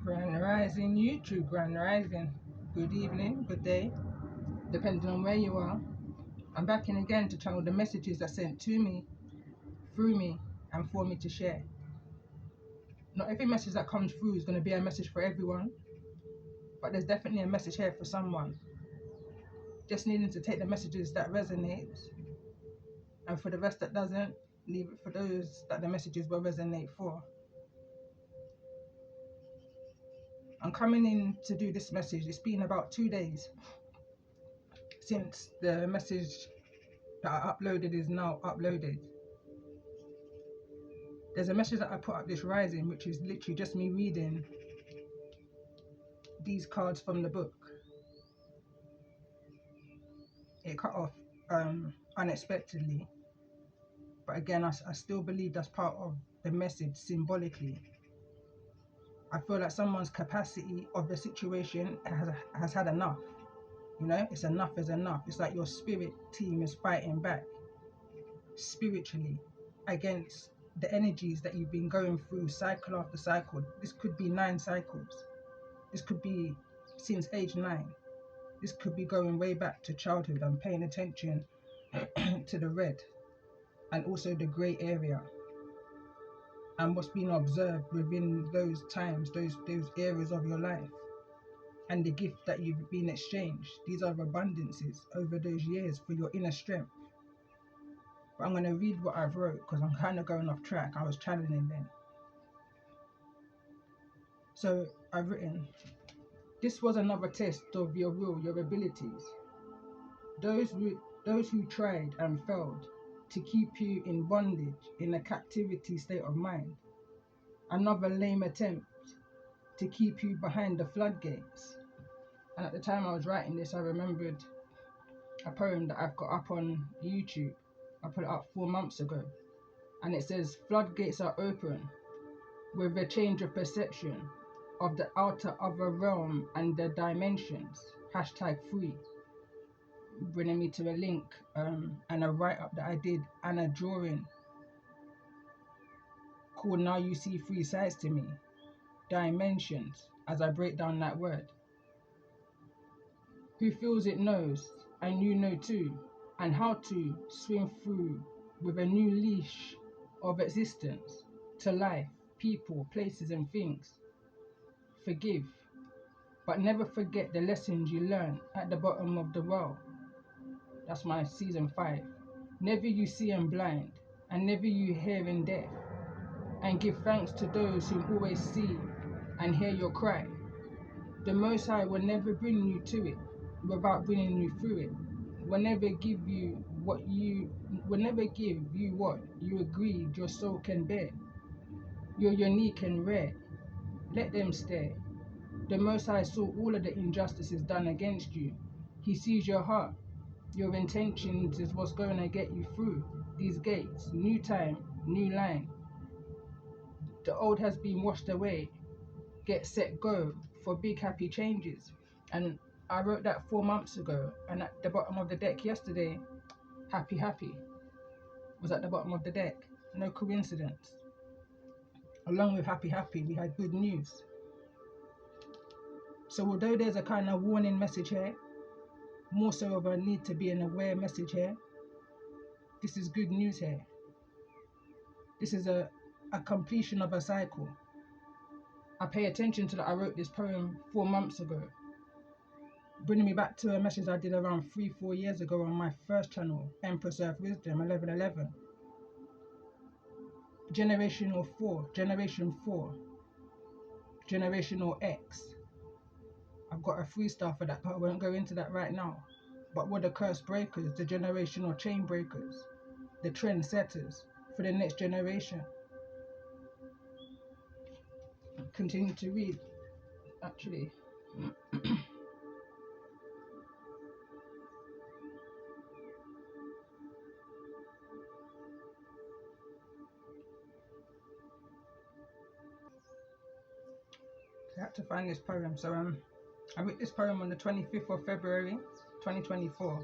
Grand Rising YouTube, Grand Rising. Good evening, good day, depending on where you are. I'm back in again to channel the messages that sent to me, through me, and for me to share. Not every message that comes through is going to be a message for everyone, but there's definitely a message here for someone. Just needing to take the messages that resonate, and for the rest that doesn't, leave it for those that the messages will resonate for. I'm coming in to do this message. It's been about 2 days since the message that I uploaded is now uploaded. There's a message that I put up this rising, which is literally just me reading these cards from the book. It cut off unexpectedly, but again, I still believe that's part of the message symbolically. I feel like someone's capacity of the situation has had enough. You know, it's enough is enough. It's like your spirit team is fighting back spiritually against the energies that you've been going through cycle after cycle. This could be 9 cycles. This could be since age 9. This could be going way back to childhood and paying attention to the red and also the grey area and what's been observed within those times, those areas of your life, and the gift that you've been exchanged. These are abundances over those years for your inner strength. But I'm going to read what I've wrote because I'm kind of going off track. I was channeling then. So I've written, this was another test of your will, your abilities. Those who tried and failed to keep you in bondage, in a captivity state of mind. Another lame attempt to keep you behind the floodgates. And at the time I was writing this, I remembered a poem that I've got up on YouTube. I put it up 4 months ago. And it says, floodgates are open with a change of perception of the outer other realm and the dimensions. #free. Bringing me to a link and a write-up that I did and a drawing called Now You See 3 Sides to Me. Dimensions, as I break down that word. Who feels it knows, and you know too, and how to swim through with a new leash of existence to life, people, places and things. Forgive, but never forget the lessons you learned at the bottom of the well. That's my season 5. Never you see and blind, and never you hear in deaf, and give thanks to those who always see and hear your cry. The Most High will never bring you to it without bringing you through it. Will never give you what you agreed your soul can bear. You're unique and rare. Let them stare. The Most High saw all of the injustices done against you. He sees your heart. Your intentions is what's going to get you through these gates. New time, new line. The old has been washed away. Get set, go for big happy changes. And I wrote that 4 months ago, and at the bottom of the deck yesterday, happy was at the bottom of the deck. No coincidence. Along with happy we had good news. So although there's a kind of warning message here, more so of a need to be an aware message here, this is good news here. This is a completion of a cycle. I pay attention to that. I wrote this poem 4 months ago, bringing me back to a message I did around 3-4 years ago on my first channel, Empress Earth Wisdom 1111. Generation 4, generational X. I've got a freestyle for that, but I won't go into that right now. But what the curse breakers, the generational chain breakers, the trend setters for the next generation. Continue to read, actually. I had to find this poem. So I wrote this poem on the 25th of February 2024,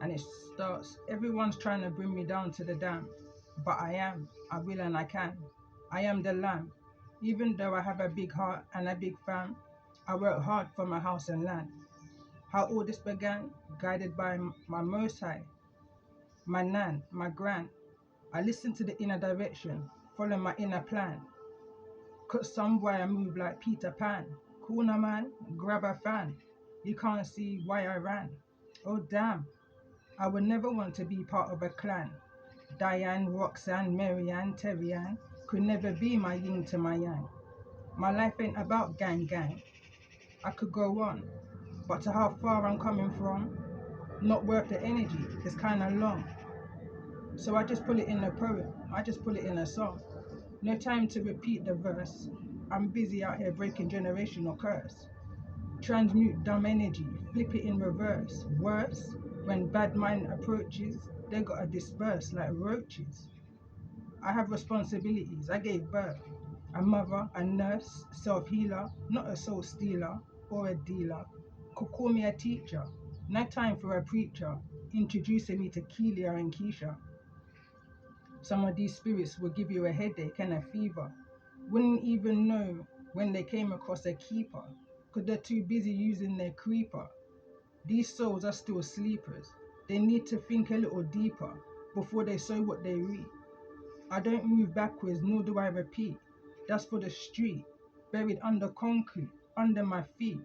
and it starts, everyone's trying to bring me down to the dam, but I will and I can. I am the lamb, Even though I have a big heart and a big fam, I work hard for my house and land. How all this began, guided by my most high, my nan, my gran. I listen to the inner direction, follow my inner plan. Cause some boy I move like Peter Pan. Corner man, grab a fan. You can't see why I ran. Oh damn, I would never want to be part of a clan. Diane, Roxanne, Marianne, Terry-Ann could never be my yin to my yang. My life ain't about gang gang. I could go on, but to how far I'm coming from, not worth the energy, it's kinda long. So I just put it in a poem, I just put it in a song. No time to repeat the verse. I'm busy out here breaking generational curse. Transmute dumb energy, flip it in reverse. Worse, when bad mind approaches, they gotta disperse like roaches. I have responsibilities, I gave birth. A mother, a nurse, self-healer, not a soul stealer or a dealer. Could call me a teacher, no time for a preacher, introducing me to Kelia and Keisha. Some of these spirits will give you a headache and a fever. Wouldn't even know when they came across a keeper, cause they're too busy using their creeper. These souls are still sleepers. They need to think a little deeper before they sow what they reap. I don't move backwards, nor do I repeat. That's for the street, buried under concrete, under my feet.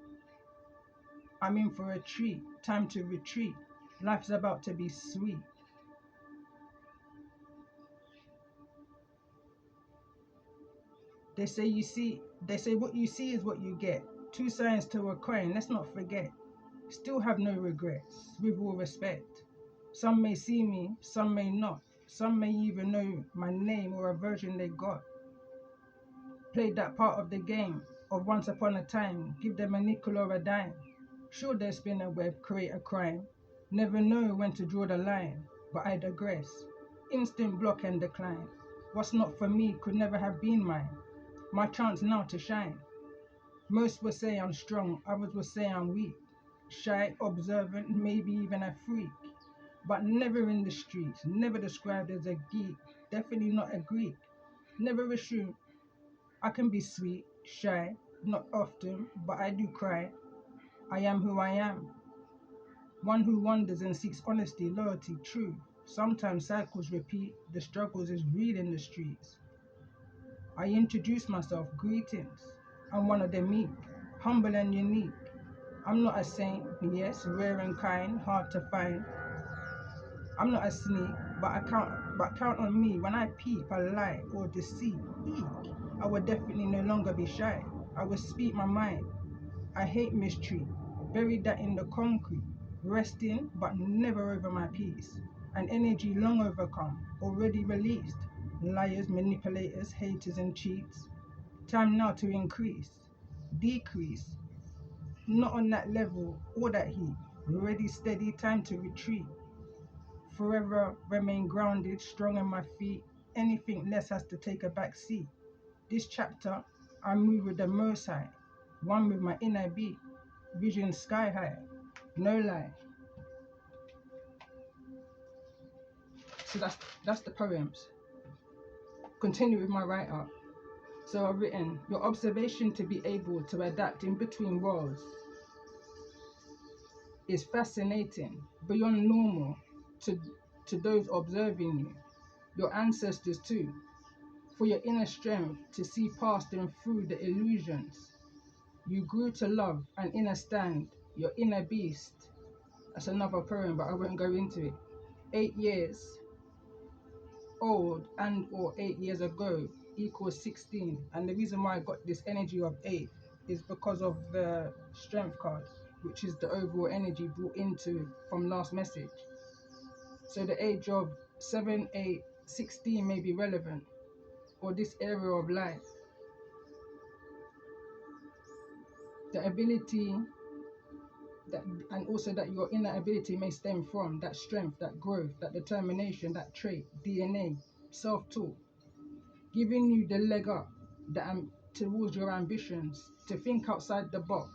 I'm in for a treat, time to retreat. Life's about to be sweet. They say what you see is what you get. Two sides to a coin, let's not forget. Still have no regrets, with all respect. Some may see me, some may not. Some may even know my name or a version they got. Played that part of the game of once upon a time, give them a nickel or a dime. Sure, they spin a web, create a crime. Never know when to draw the line, but I digress. Instant block and decline. What's not for me could never have been mine. My chance now to shine. Most will say I'm strong, others will say I'm weak. Shy, observant, maybe even a freak. But never in the streets, never described as a geek. Definitely not a Greek. Never assume I can be sweet, shy, not often, but I do cry. I am who I am. One who wonders and seeks honesty, loyalty, truth. Sometimes cycles repeat, the struggles is real in the streets. I introduce myself, greetings. I'm one of the meek, humble and unique. I'm not a saint, yes, rare and kind, hard to find. I'm not a sneak, but count on me when I peep a lie or deceit. Eek, I would definitely no longer be shy. I would speak my mind. I hate mistreat, buried that in the concrete, resting but never over my peace. An energy long overcome, already released. Liars, manipulators, haters and cheats. Time now to increase, decrease. Not on that level or that heat. Ready, steady, time to retreat. Forever remain grounded, strong on my feet. Anything less has to take a back seat. This chapter, I move with the most high. One with my inner beat. Vision sky high. No lie. So that's the poems. Continue with my write up. So I've written, your observation to be able to adapt in between worlds is fascinating, beyond normal to, to those observing you, your ancestors too, for your inner strength to see past and through the illusions. You grew to love and understand your inner beast. That's another poem, but I won't go into it. 8 years old and or 8 years ago equals 16. And the reason why I got this energy of 8 is because of the strength card, which is the overall energy brought into from last message. So the age of 7, 8, 16 may be relevant, or this area of life. The ability that, and also that your inner ability may stem from that strength, that growth, that determination, that trait, DNA, self-taught, giving you the leg up towards your ambitions, to think outside the box,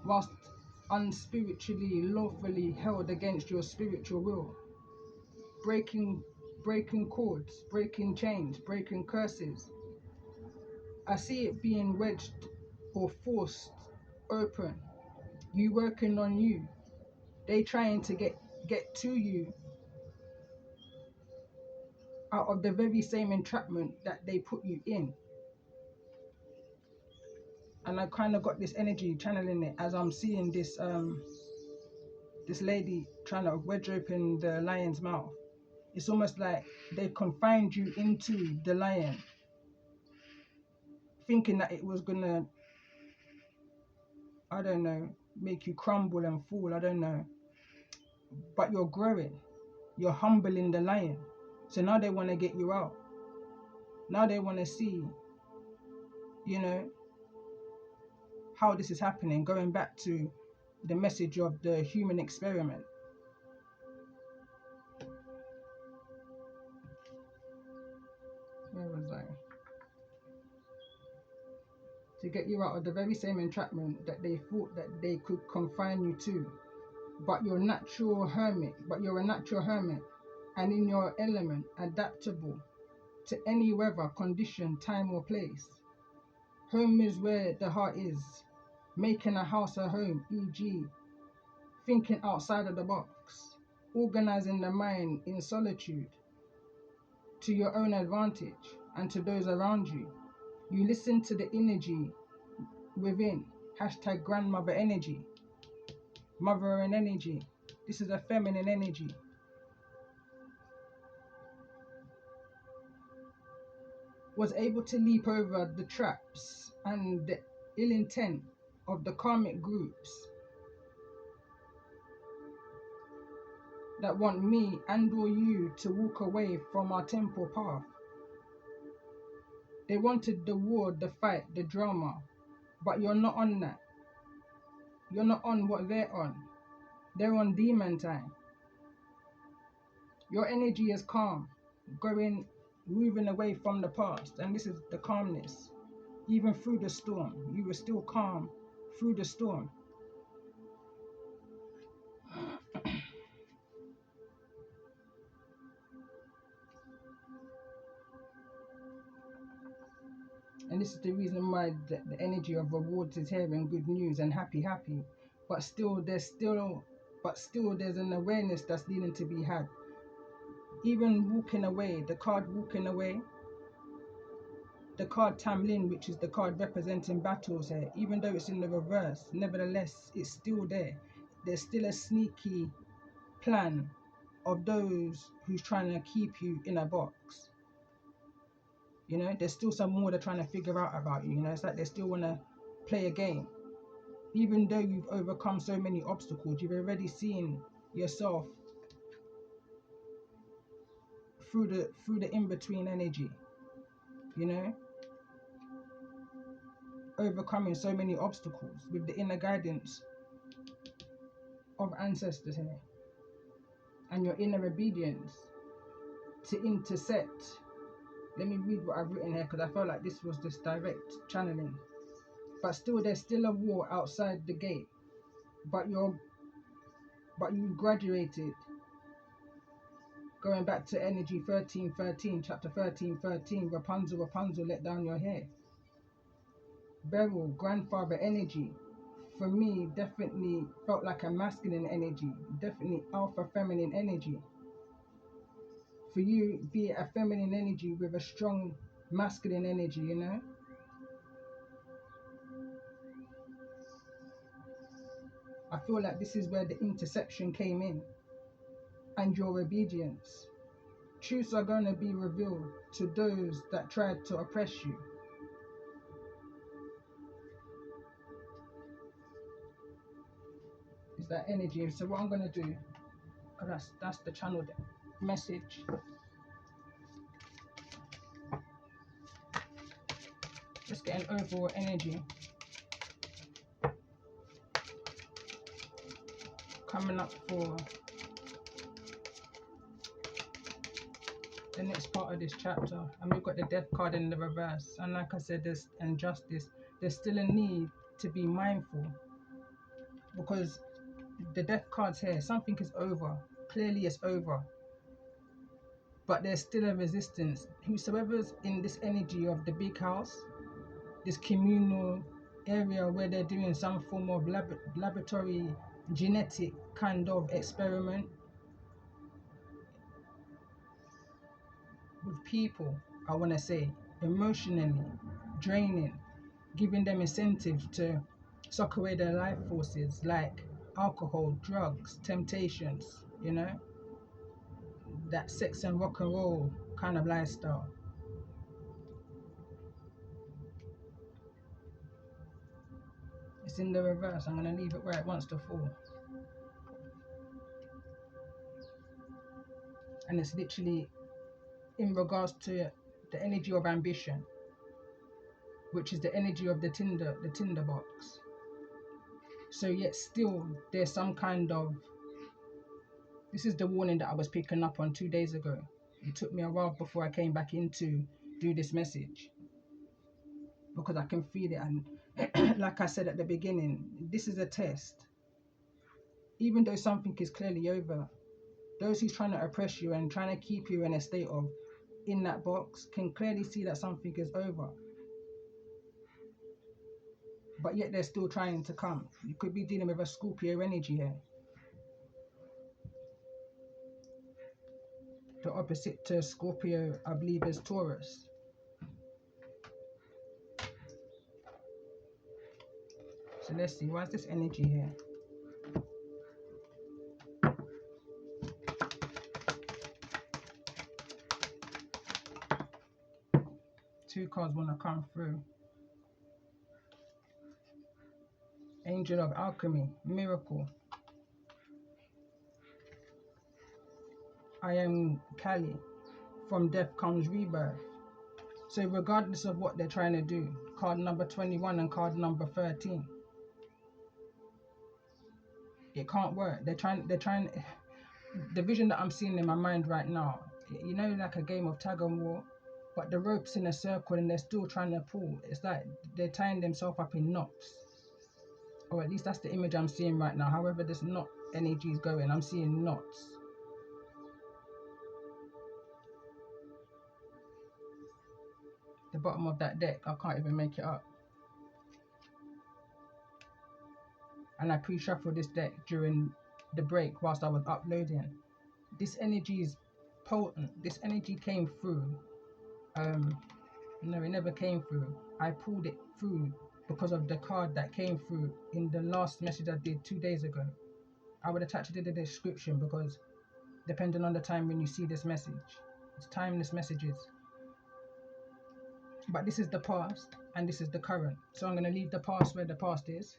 whilst unspiritually, lawfully held against your spiritual will, breaking cords, breaking chains, breaking curses, I see it being wedged or forced open. You working on you. They trying to get to you out of the very same entrapment that they put you in. And I kind of got this energy channeling it as I'm seeing this lady trying to wedge open the lion's mouth. It's almost like they confined you into the lion, thinking that it was gonna, I don't know, make you crumble and fall, I don't know. But you're growing, you're humbling the lion. So now they want to get you out. Now they want to see, you know, how this is happening, going back to the message of the human experiment. Where was I? To get you out of the very same entrapment that they thought that they could confine you to. But you're a natural hermit, and in your element, adaptable to any weather, condition, time or place. Home is where the heart is, making a house a home, e.g. thinking outside of the box, organizing the mind in solitude to your own advantage and to those around you. You listen to the energy within, hashtag grandmother energy, mother and energy. This is a feminine energy. Was able to leap over the traps and the ill intent of the karmic groups that want me and or you to walk away from our temple path. They wanted the war, the fight, the drama, but you're not on that. You're not on what they're on. They're on demon time. Your energy is calm, moving away from the past, and this is the calmness. Even through the storm, you were still calm through the storm. And this is the reason why the energy of rewards is here and good news and happy. But still there's an awareness that's needing to be had. Even walking away, the card walking away, the card Tamlin, which is the card representing battles here, even though it's in the reverse, nevertheless, it's still there. There's still a sneaky plan of those who's trying to keep you in a box. You know, there's still some more they're trying to figure out about you. You know, it's like they still want to play a game. Even though you've overcome so many obstacles, you've already seen yourself through the in-between energy. You know, overcoming so many obstacles with the inner guidance of ancestors here and your inner obedience to intersect. Let me read what I've written here because I felt like this was just direct channeling. But still, there's still a war outside the gate. But you graduated. Going back to energy 1313, chapter 1313, Rapunzel, let down your hair. Beryl, grandfather energy. For me, definitely felt like a masculine energy. Definitely alpha feminine energy. For you, be it a feminine energy with a strong masculine energy, you know? I feel like this is where the intersection came in. And your obedience. Truths are going to be revealed to those that tried to oppress you. Is that energy? So what I'm going to do, because that's the channel message. Just get an overall energy. Coming up for the next part of this chapter. And we've got the death card in the reverse. And like I said, there's injustice. There's still a need to be mindful. Because the death card's here. Something is over. Clearly it's over. But there's still a resistance. Whosoever's in this energy of the big house, this communal area where they're doing some form of laboratory genetic kind of experiment with people, I want to say, emotionally draining, giving them incentives to suck away their life forces like alcohol, drugs, temptations, that sex and rock and roll kind of lifestyle. It's in the reverse. I'm going to leave it where it wants to fall. And it's literally in regards to the energy of ambition, which is the energy of the tinder box. So yet still there's some kind of, this is the warning that I was picking up on 2 days ago. It took me a while before I came back in to do this message, because I can feel it. And like I said at the beginning, this is a test. Even though something is clearly over, those who's trying to oppress you and trying to keep you in a state of in that box can clearly see that something is over, but yet they're still trying to come. You could be dealing with a Scorpio energy here. The opposite to Scorpio, I believe, is Taurus. So let's see, why is this energy here? Two cards want to come through. Angel of Alchemy, Miracle. I am Kali. From death comes rebirth. So regardless of what they're trying to do, card number 21 and card number 13, it can't work. They're trying, the vision that I'm seeing in my mind right now, like a game of tag and war, but the rope's in a circle and they're still trying to pull. It's like they're tying themselves up in knots. Or at least that's the image I'm seeing right now. However, this knot energy is going, I'm seeing knots. The bottom of that deck, I can't even make it up. And I pre-shuffled this deck during the break whilst I was uploading. This energy is potent. This energy came through. No, it never came through. I pulled it through because of the card that came through in the last message I did 2 days ago. I would attach it in the description, because depending on the time when you see this message, it's timeless messages. But this is the past and this is the current. So I'm going to leave the past where the past is,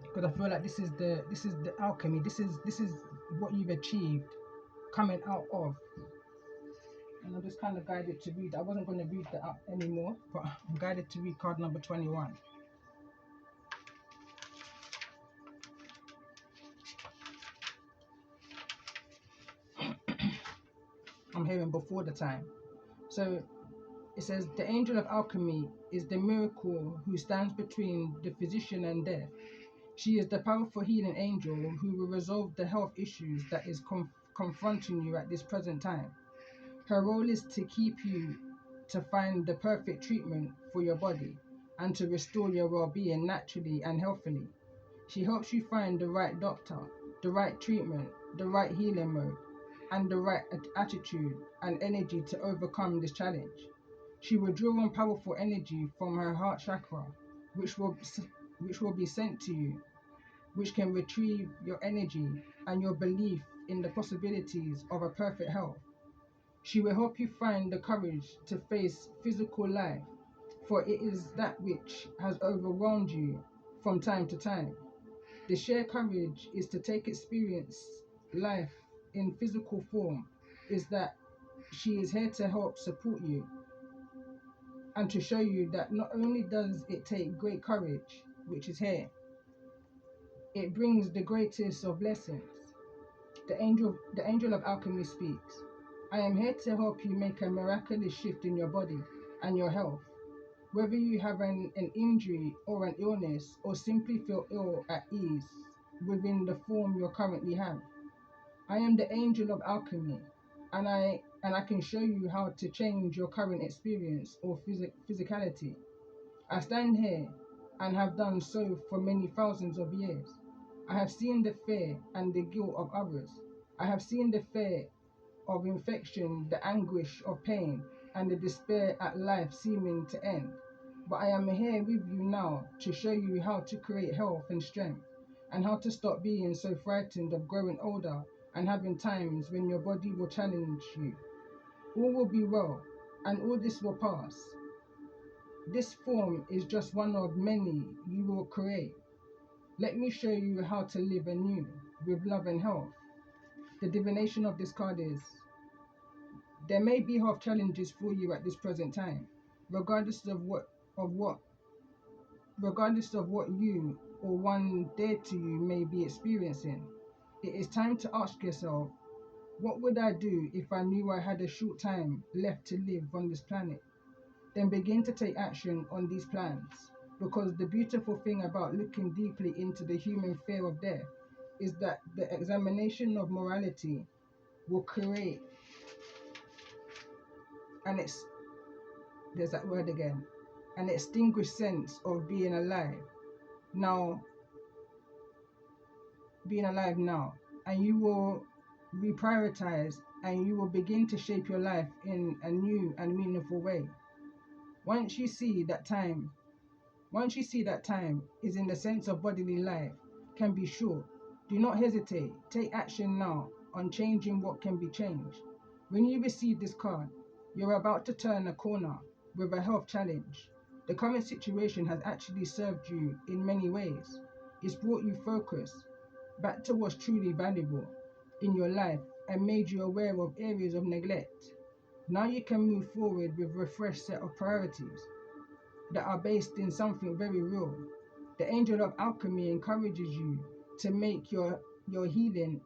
because I feel like this is the alchemy. This is what you've achieved coming out of. And I'm just kind of guided to read. I wasn't going to read that up anymore, but I'm guided to read card number 21. I'm hearing before the time. So it says, the angel of alchemy is the miracle who stands between the physician and death. She is the powerful healing angel who will resolve the health issues that is confronting you at this present time. Her role is to keep you to find the perfect treatment for your body and to restore your well-being naturally and healthily. She helps you find the right doctor, the right treatment, the right healing mode, and the right attitude and energy to overcome this challenge. She will draw on powerful energy from her heart chakra, which will be sent to you, which can retrieve your energy and your belief in the possibilities of a perfect health. She will help you find the courage to face physical life, for it is that which has overwhelmed you from time to time. The sheer courage is to experience life in physical form, is that she is here to help support you and to show you that not only does it take great courage, which is here, it brings the greatest of blessings. The angel of alchemy speaks. I am here to help you make a miraculous shift in your body and your health. Whether you have an injury or an illness, or simply feel ill at ease within the form you currently have. I am the angel of alchemy, and and I can show you how to change your current experience or physicality. I stand here and have done so for many thousands of years. I have seen the fear and the guilt of others. I have seen the fear of infection, the anguish of pain, and the despair at life seeming to end. But I am here with you now to show you how to create health and strength, and how to stop being so frightened of growing older and having times when your body will challenge you. All will be well, and all this will pass. This form is just one of many you will create. Let me show you how to live anew with love and health. The divination of this card is: there may be health challenges for you at this present time, regardless of what regardless of what you or one dear to you may be experiencing. It is time to ask yourself, what would I do if I knew I had a short time left to live on this planet? Then begin to take action on these plans, because the beautiful thing about looking deeply into the human fear of death is that the examination of morality will create an there's that word again, an extinguished sense of being alive now, and you will reprioritize, and you will begin to shape your life in a new and meaningful way. Once you see that time is in the sense of bodily life can be short, do not hesitate. Take action now on changing what can be changed. When you receive this card, you're about to turn a corner with a health challenge. The current situation has actually served you in many ways. It's brought you focus back to what's truly valuable in your life and made you aware of areas of neglect. Now you can move forward with a refreshed set of priorities that are based in something very real. The angel of alchemy encourages you to make your healing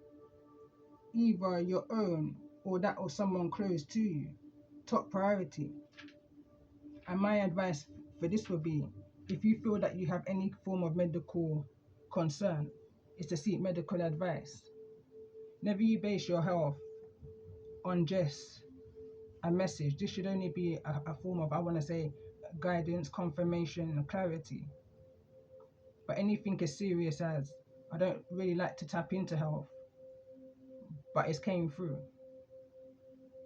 either your own or that of someone close to you top priority. And my advice for this would be, if you feel that you have any form of medical concern, is to seek medical advice. Never you base your health on just a message. This should only be a form of, I want to say, guidance, confirmation, and clarity. But anything as serious as, I don't really like to tap into health, but it's came through.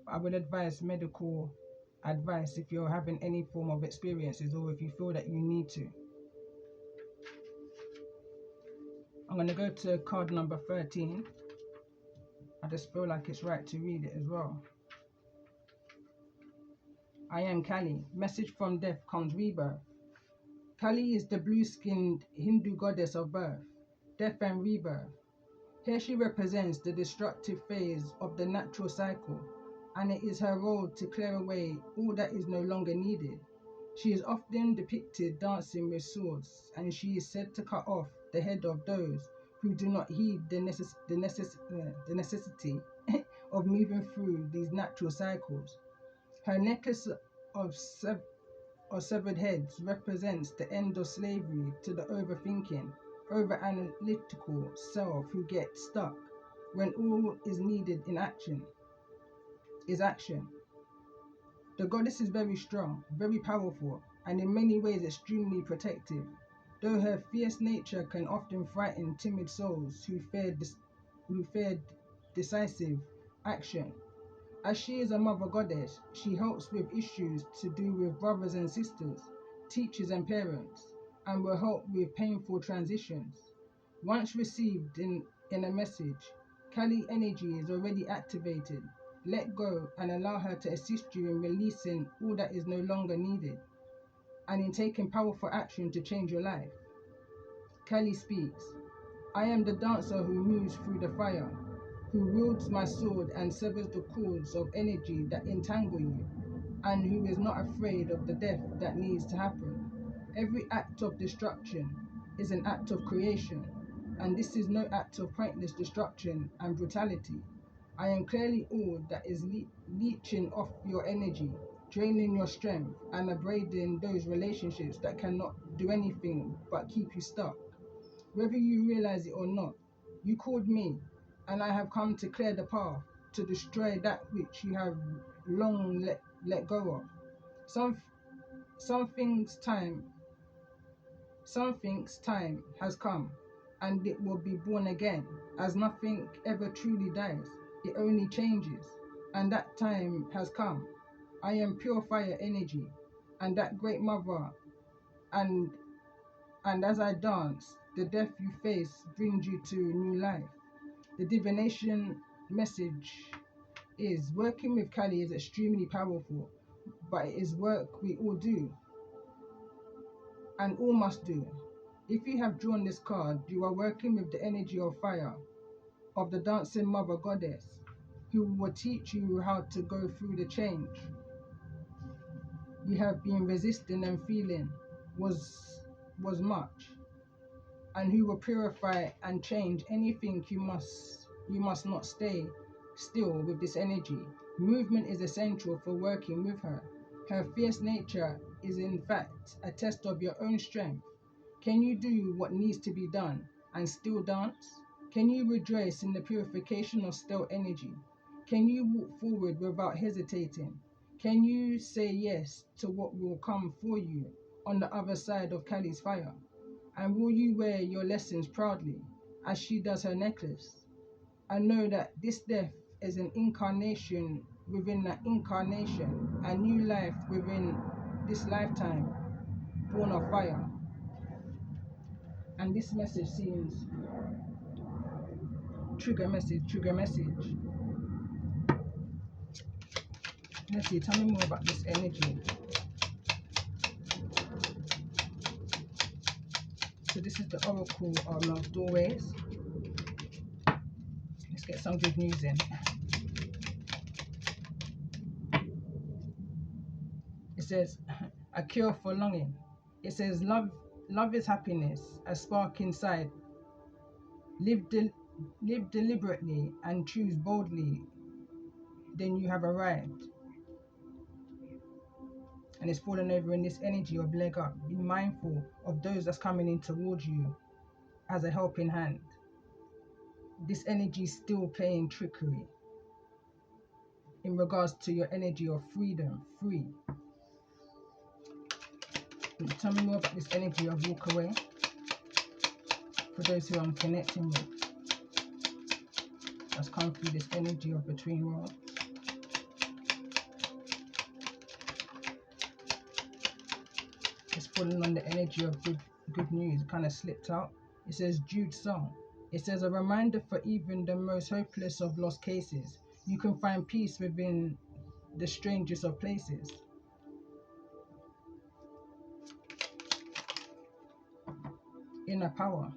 I would advise medical advice if you're having any form of experiences, or if you feel that you need to. I'm going to go to card number 13. I just feel like it's right to read it as well. I am Kali. Message from death comes rebirth. Kali is the blue-skinned Hindu goddess of birth, death and rebirth. Here she represents the destructive phase of the natural cycle, and it is her role to clear away all that is no longer needed. She is often depicted dancing with swords, and she is said to cut off the head of those who do not heed the necessity of moving through these natural cycles. Her necklace of severed heads represents the end of slavery to the overthinking, over-analytical self who gets stuck when all is needed is action. The goddess is very strong, very powerful, and in many ways extremely protective, though her fierce nature can often frighten timid souls who fear decisive action. As she is a mother goddess, she helps with issues to do with brothers and sisters, teachers and parents, and will help with painful transitions. Once received in a message, Kali energy is already activated. Let go and allow her to assist you in releasing all that is no longer needed, and in taking powerful action to change your life. Kali speaks. I am the dancer who moves through the fire, who wields my sword and severs the cords of energy that entangle you, and who is not afraid of the death that needs to happen. Every act of destruction is an act of creation, and this is no act of pointless destruction and brutality. I am clearly all that is leeching off your energy, draining your strength, and abrading those relationships that cannot do anything but keep you stuck. Whether you realize it or not, you called me, and I have come to clear the path, to destroy that which you have long let go of. Something's time has come, and it will be born again, as nothing ever truly dies. It only changes, and that time has come. I am pure fire energy, and that great mother, and as I dance, the death you face brings you to new life. The divination message is working with Kali is extremely powerful, but it is work we all do and all must do. If you have drawn this card, you are working with the energy of fire, of the dancing mother goddess, who will teach you how to go through the change you have been resisting and feeling was much, and who will purify and change anything you must not stay still with this energy. Movement is essential for working with her. Her fierce nature is in fact a test of your own strength. Can you do what needs to be done and still dance? Can you rejoice in the purification of still energy? Can you walk forward without hesitating? Can you say yes to what will come for you on the other side of Kali's fire? And will you wear your lessons proudly as she does her necklace? And know that this death is an incarnation within that incarnation, a new life within this lifetime, born of fire. And this message seems trigger message. Let's see, tell me more about this energy. So this is the oracle of doorways. Let's get some good news in. It says a cure for longing. It says love is happiness, a spark inside. Live deliberately and choose boldly, then you have arrived. And it's fallen over in this energy of leg up. Be mindful of those that's coming in towards you as a helping hand. This energy is still playing trickery in regards to your energy of freedom, free. Tell me more about this energy of walk away for those who I'm connecting with. Let's come through this energy of between worlds. It's falling on the energy of good news. It kind of slipped out. It says Jude song. It says a reminder for even the most hopeless of lost cases. You can find peace within the strangest of places. Inner power.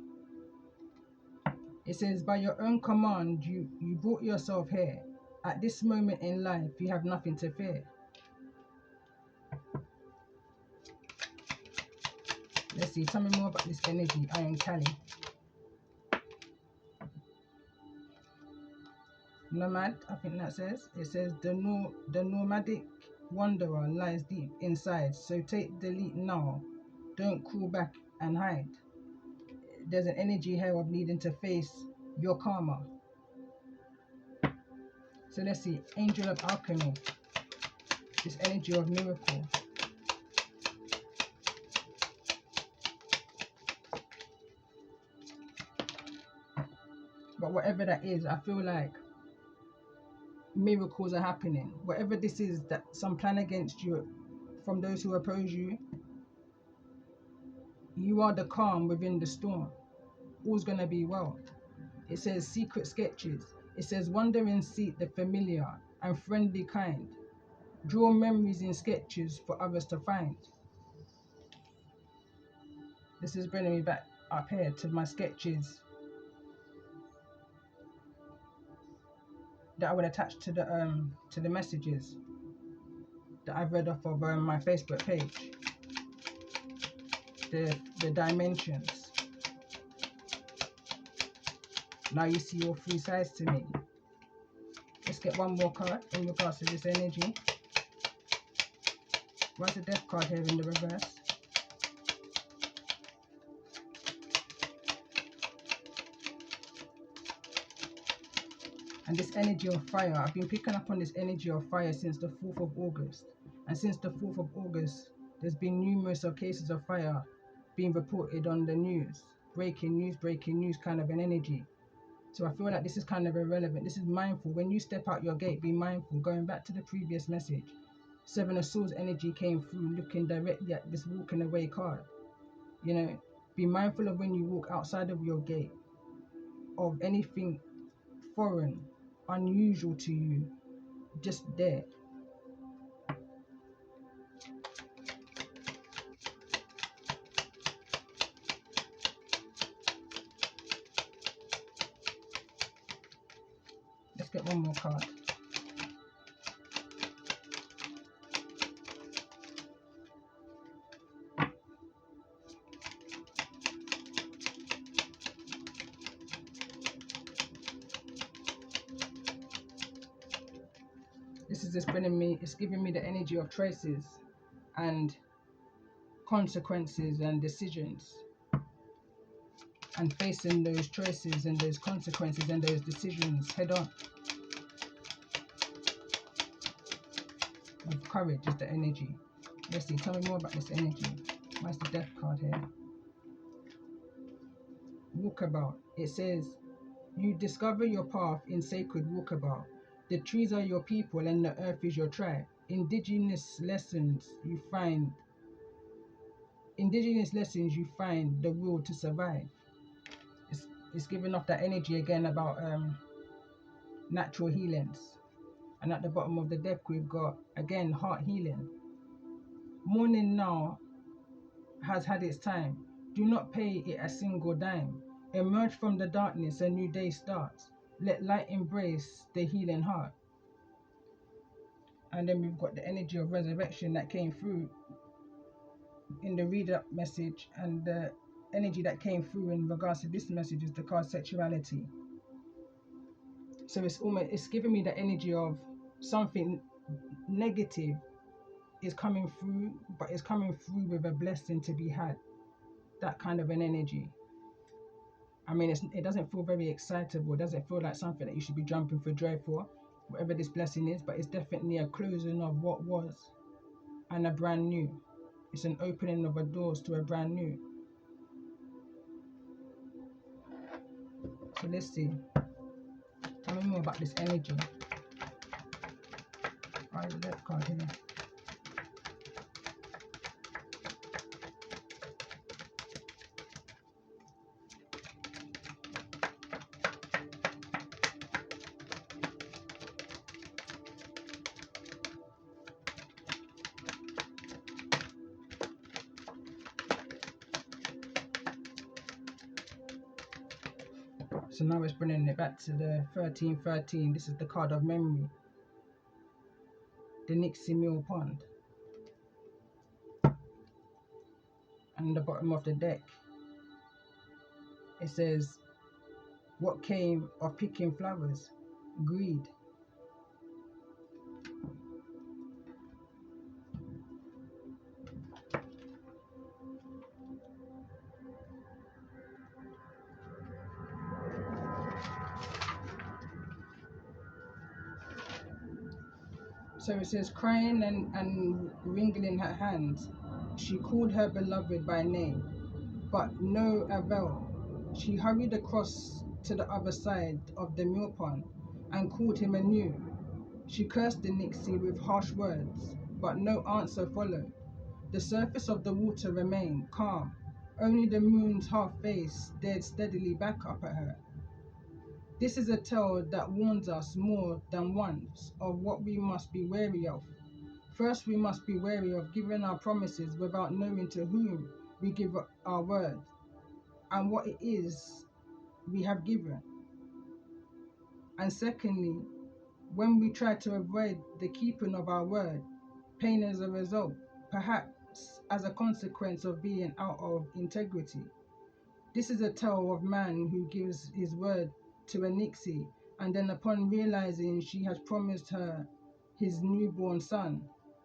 It says by your own command you brought yourself here. At this moment in life you have nothing to fear. Let's see, tell me more about this energy, Iron Kali. Nomad, I think that says. It says the nomadic wanderer lies deep inside, so take the leap now. Don't crawl back and hide. There's an energy here of needing to face your karma. So let's see, Angel of Alchemy. This energy of miracle. But whatever that is, I feel like miracles are happening. Whatever this is, that some plan against you from those who oppose you, you are the calm within the storm. All's gonna be well. It says secret sketches. It says wander and seek the familiar and friendly kind. Draw memories in sketches for others to find. This is bringing me back up here to my sketches that I would attach to the messages that I've read off of my Facebook page. The dimensions. Now you see all three sides to me. Let's get one more card in regards to this energy. Why's the death card here in the reverse? And this energy of fire, I've been picking up on this energy of fire since the 4th of August. And since the 4th of August, there's been numerous of cases of fire being reported on the news. Breaking news kind of an energy. So I feel like this is kind of irrelevant. This is mindful. When you step out your gate, be mindful. Going back to the previous message, 7 of Swords energy came through, looking directly at this walking away card. You know, be mindful of when you walk outside of your gate, of anything foreign, unusual to you, just there. Let's get one more card. This is just bringing me, it's giving me the energy of choices and consequences and decisions, and facing those choices and those consequences and those decisions head on. With courage is the energy. Let's see, tell me more about this energy. Why is the Death card here? Walkabout. It says, you discover your path in sacred walkabout. The trees are your people and the earth is your tribe. Indigenous lessons you find the will to survive. It's giving off that energy again about natural healings. And at the bottom of the deck we've got again heart healing. Morning now has had its time. Do not pay it a single dime. Emerge from the darkness, a new day starts. Let light embrace the healing heart. And then we've got the energy of resurrection that came through in the read-up message, and the energy that came through in regards to this message is the card sexuality. So it's giving me the energy of something negative is coming through, but it's coming through with a blessing to be had. That kind of an energy. I mean, it doesn't feel very excitable. It doesn't feel like something that you should be jumping for joy for, whatever this blessing is, but it's definitely a closing of what was and a brand new. It's an opening of a doors to a brand new. So let's see. Tell me more about this energy. Alright, the Death card here. So now it's bringing it back to the 1313. This is the card of memory. The Nixie Mill Pond. And the bottom of the deck, it says, what came of picking flowers? Greed. So it says, crying and wringing her hands, she called her beloved by name, but no avail. She hurried across to the other side of the mill pond and called him anew. She cursed the Nixie with harsh words, but no answer followed. The surface of the water remained calm. Only the moon's half face stared steadily back up at her. This is a tale that warns us more than once of what we must be wary of. First, we must be wary of giving our promises without knowing to whom we give our word and what it is we have given. And secondly, when we try to avoid the keeping of our word, pain as a result, perhaps as a consequence of being out of integrity. This is a tale of man who gives his word to a Nixie, and then upon realizing she has promised her his newborn son,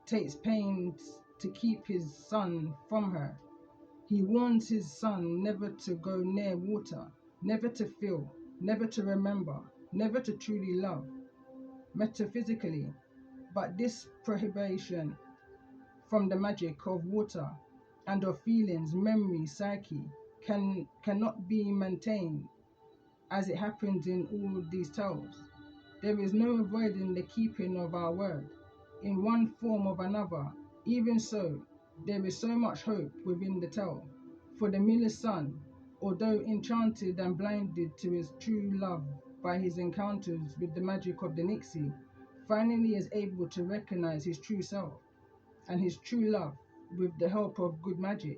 takes pains to keep his son from her. He warns his son never to go near water, never to feel, never to remember, never to truly love, metaphysically, but this prohibition from the magic of water and of feelings, memory, psyche, cannot be maintained as it happens in all these tales. There is no avoiding the keeping of our word, in one form or another. Even so, there is so much hope within the tale. For the miller's son, although enchanted and blinded to his true love by his encounters with the magic of the Nixie, finally is able to recognize his true self and his true love with the help of good magic,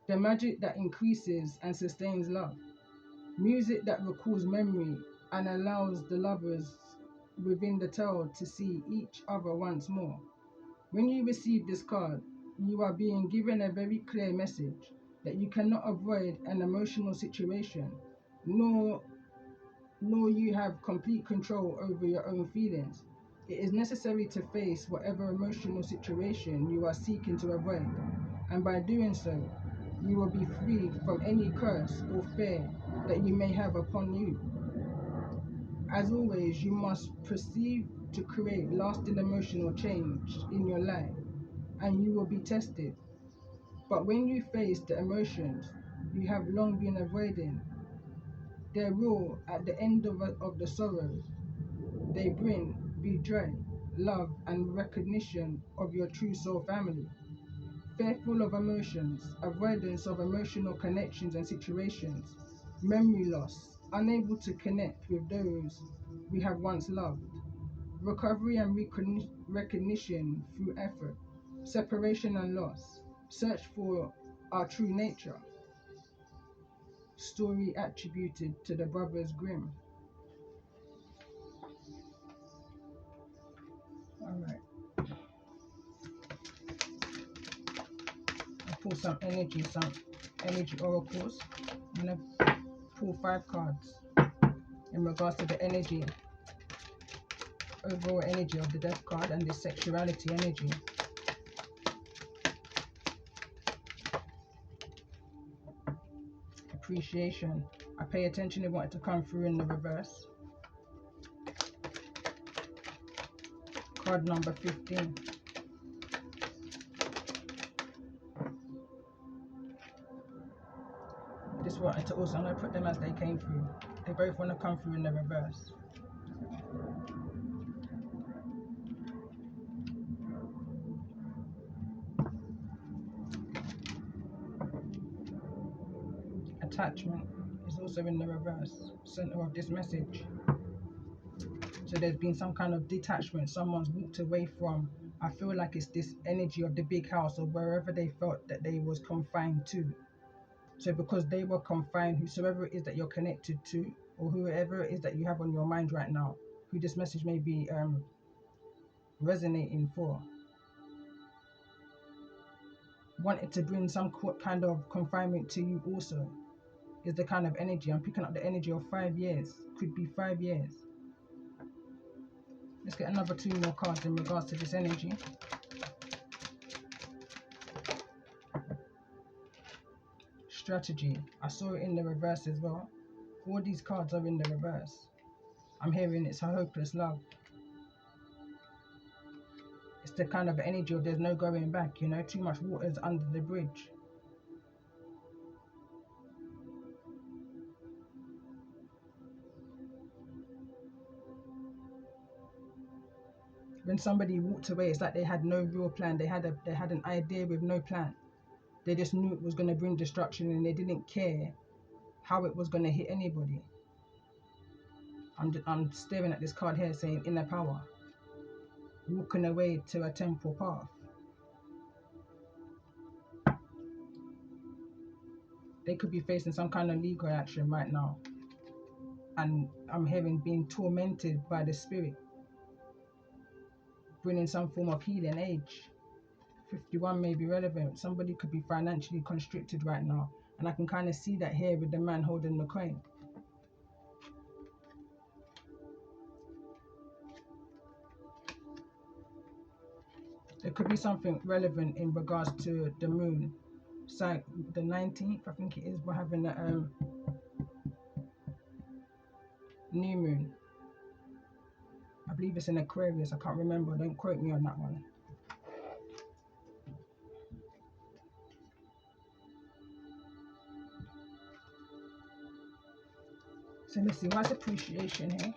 the magic that increases and sustains love, music that recalls memory and allows the lovers within the tale to see each other once more. When you receive this card, you are being given a very clear message that you cannot avoid an emotional situation, nor you have complete control over your own feelings. It is necessary to face whatever emotional situation you are seeking to avoid, and by doing so, you will be freed from any curse or fear that you may have upon you. As always, you must proceed to create lasting emotional change in your life, and you will be tested. But when you face the emotions you have long been avoiding, there will, at the end of the sorrows they bring, be joy, love, and recognition of your true soul family. Fearful of emotions, avoidance of emotional connections and situations, memory loss, unable to connect with those we have once loved, recovery and recognition through effort, separation and loss, search for our true nature. Story attributed to the Brothers Grimm. Alright, I'll pull some energy oracles. I'm going to pull 5 cards in regards to the energy, overall energy of the Death card and the sexuality energy. Appreciation. I pay attention, they want it to come through in the reverse. Card number 15. This wanted to also, I'm going to put them as they came through. They both want to come through in the reverse. Attachment is also in the reverse, center of this message. So there's been some kind of detachment. Someone's walked away from, I feel like it's this energy of the big house or wherever they felt that they was confined to. So because they were confined, whosoever it is that you're connected to, or whoever it is that you have on your mind right now, who this message may be resonating for, wanted to bring some kind of confinement to you also, is the kind of energy. I'm picking up the energy of 5 years. Could be 5 years. Let's get another 2 more cards in regards to this energy. Strategy. I saw it in the reverse as well. All these cards are in the reverse. I'm hearing it's a hopeless love. It's the kind of energy of there's no going back, you know, too much water's under the bridge. When somebody walked away, it's like they had no real plan. They had an idea with no plan. They just knew it was going to bring destruction and they didn't care how it was going to hit anybody. I'm staring at this card here saying inner power. Walking away to a temple path. They could be facing some kind of legal action right now. And I'm hearing being tormented by the spirit. Bringing some form of healing age. 51 may be relevant. Somebody could be financially constricted right now. And I can kind of see that here with the man holding the coin. There could be something relevant in regards to the moon. So the 19th, I think it is, we're having a new moon. I believe it's in Aquarius. I can't remember. Don't quote me on that one. So let's see. What's appreciation here?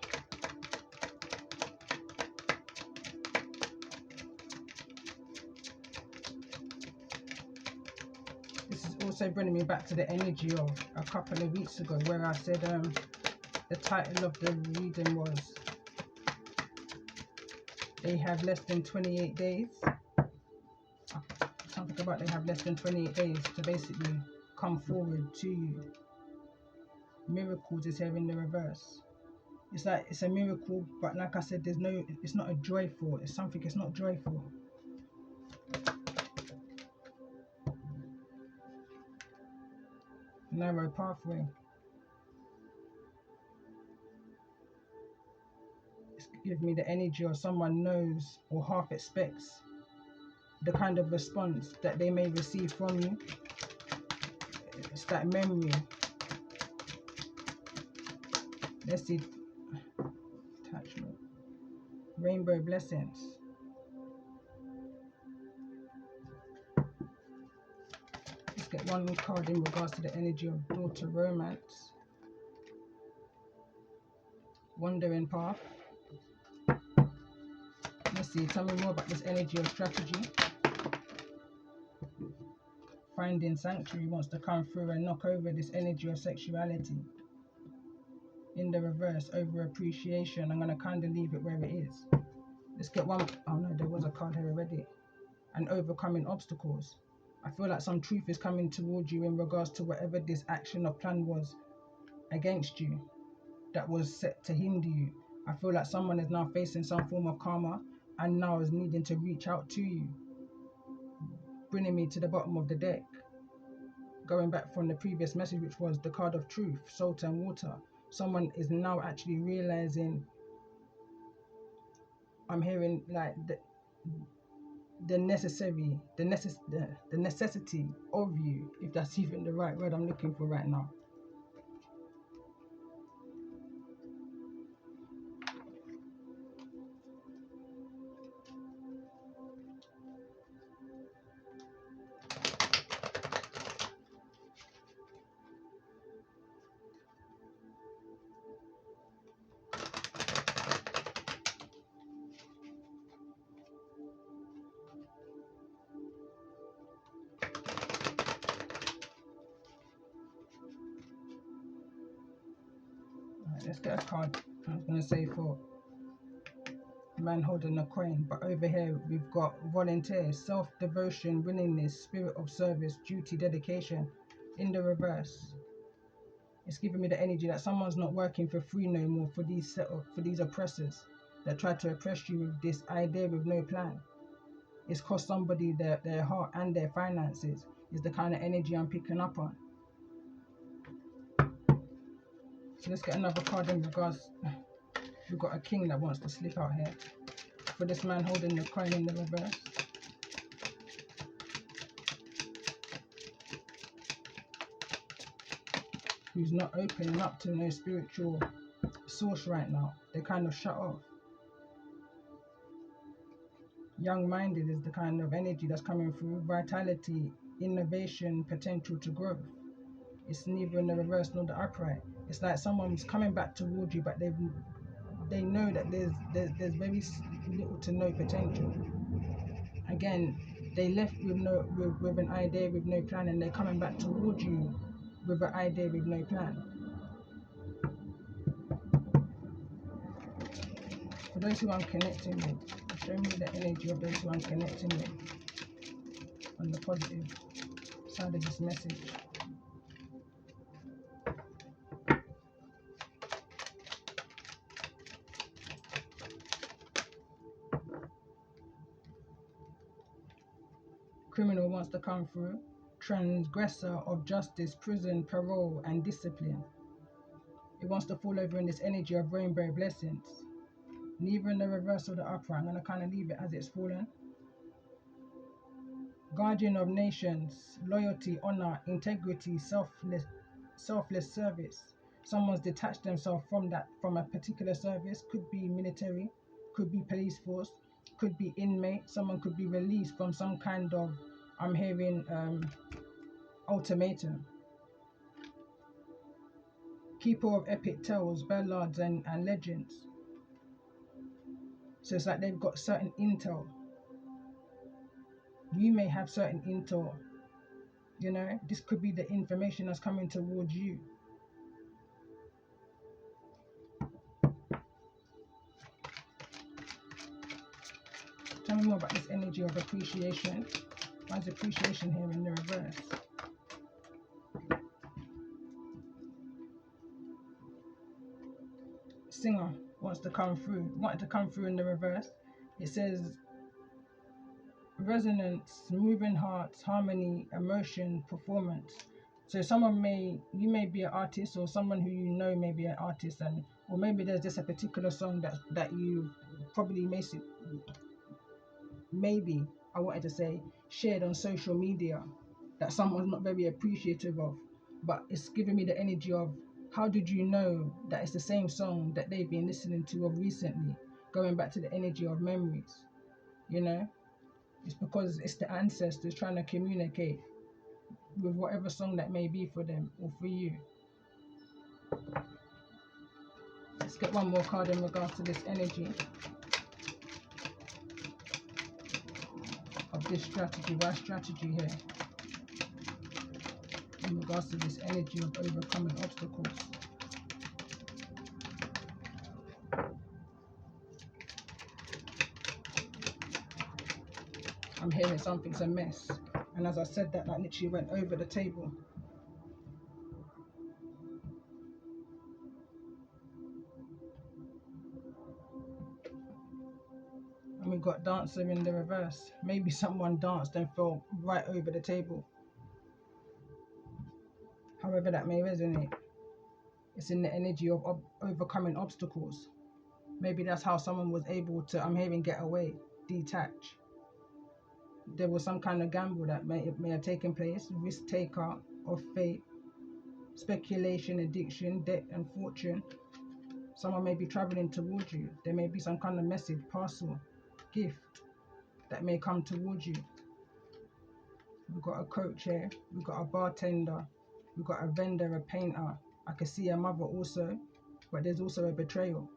This is also bringing me back to the energy of a couple of weeks ago where I said the title of the reading was they have less than 28 days. Something about they have less than 28 days to basically come forward to you. Miracles is here in the reverse. It's like it's a miracle, but like I said, it's not a joyful. It's something. It's not joyful. Narrow pathway. It's give me the energy of someone knows or half expects the kind of response that they may receive from you. It's that memory. Let's see. Attachment. Rainbow blessings. Let's get one card in regards to the energy of daughter romance. Wandering path. Let's see, tell me more about this energy of strategy. Finding sanctuary wants to come through and knock over this energy of sexuality. In the reverse, over appreciation. I'm going to kind of leave it where it is. Let's get one. Oh no, there was a card here already. And overcoming obstacles. I feel like some truth is coming towards you in regards to whatever this action or plan was against you that was set to hinder you. I feel like someone is now facing some form of karma and now is needing to reach out to you. Bringing me to the bottom of the deck. Going back from the previous message, which was the card of truth, salt and water. Someone is now actually realizing, I'm hearing like the necessity of you, if that's even the right word I'm looking for right now. Let's get a card. I was going to say for a man holding a coin, but over here we've got volunteer, self-devotion, willingness, spirit of service, duty, dedication. In the reverse, it's giving me the energy that someone's not working for free no more for these oppressors that try to oppress you with this idea with no plan. It's cost somebody their heart and their finances. Is the kind of energy I'm picking up on. So let's get another card in regards. We've got a king that wants to slip out here. For this man holding the coin in the reverse. Who's not opening up to no spiritual source right now. They're kind of shut off. Young-minded is the kind of energy that's coming through. Vitality, innovation, potential to growth. It's neither in the reverse nor the upright. It's like someone's coming back towards you, but they know that there's very little to no potential. Again, they left with an idea with no plan, and they're coming back towards you with an idea with no plan. For those who I'm connecting with, show me the energy of those who I'm connecting with on the positive side of this message. Criminal wants to come through. Transgressor of justice, prison, parole, and discipline. It wants to fall over in this energy of rainbow blessings. Neither in the reverse or the upright. I'm going to kind of leave it as it's fallen. Guardian of nations, loyalty, honor, integrity, selfless service. Someone's detached themselves from a particular service. Could be military, could be police force, could be inmate. Someone could be released from some kind of, I'm hearing, ultimatum. Keeper of epic tales, ballads, and legends. So it's like they've got certain intel. You may have certain intel. This could be the information that's coming towards you. Tell me more about this energy of appreciation. Why is appreciation here in the reverse? Singer wanted to come through in the reverse. It says resonance, moving hearts, harmony, emotion, performance. So you may be an artist, or someone who you know may be an artist, or maybe there's just a particular song that you probably maybe I wanted to say shared on social media that someone's not very appreciative of, but it's giving me the energy of, how did you know that it's the same song that they've been listening to of recently? Going back to the energy of memories, it's because it's the ancestors trying to communicate with whatever song that may be for them or for you. Let's get one more card in regards to this energy of this strategy. Why strategy here? In regards to this energy of overcoming obstacles. I'm hearing something's a mess. And as I said that literally went over the table. And we got dancer in the reverse. Maybe someone danced and fell right over the table. However that may resonate. It's in the energy of overcoming obstacles. Maybe that's how someone was able to, I'm hearing, get away, detach. There was some kind of gamble that may have taken place, risk taker of fate, speculation, addiction, debt and fortune. Someone may be traveling towards you. There may be some kind of message, parcel, gift that may come towards you. We've got a coach here, we've got a bartender, we've got a vendor, a painter. I can see a mother also, but there's also a betrayal.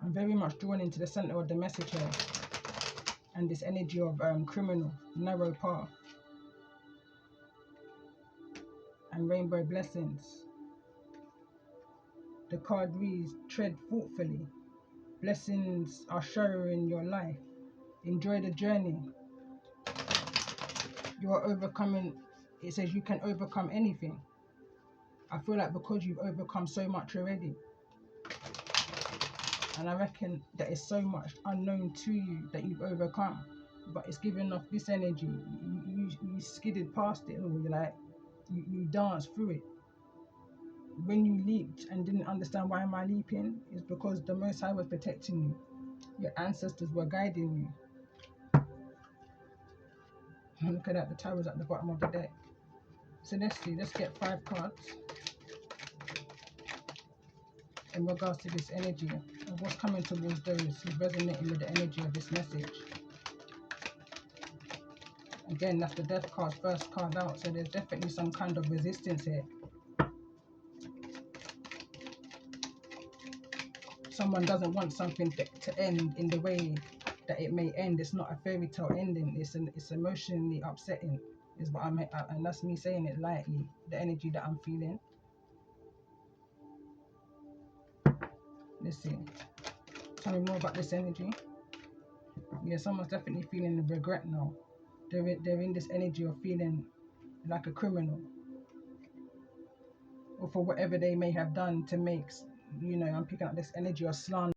I'm very much drawn into the center of the message here, and this energy of criminal, narrow path, and rainbow blessings. The card reads, tread thoughtfully. Blessings are showering your life. Enjoy the journey. You are overcoming. It says you can overcome anything. I feel like because you've overcome so much already, and I reckon that it's so much unknown to you that you've overcome, but it's giving off this energy. You skidded past it all. You danced through it. When you leaped and didn't understand why am I leaping, it's because the Most High was protecting you. Your ancestors were guiding you. And look at that, the tower's at the bottom of the deck. So let's see, let's get 5 cards in regards to this energy of what's coming towards those who's resonating with the energy of this message. Again, that's the death card, first card out, so there's definitely some kind of resistance here. Someone doesn't want something to end in the way that it may end. It's not a fairy tale ending. It's emotionally upsetting, is what and that's me saying it lightly. The energy that I'm feeling. Let's see. Tell me more about this energy. Yeah, someone's definitely feeling regret now. They're in this energy of feeling like a criminal, or for whatever they may have done to make. I'm picking up this energy of slander.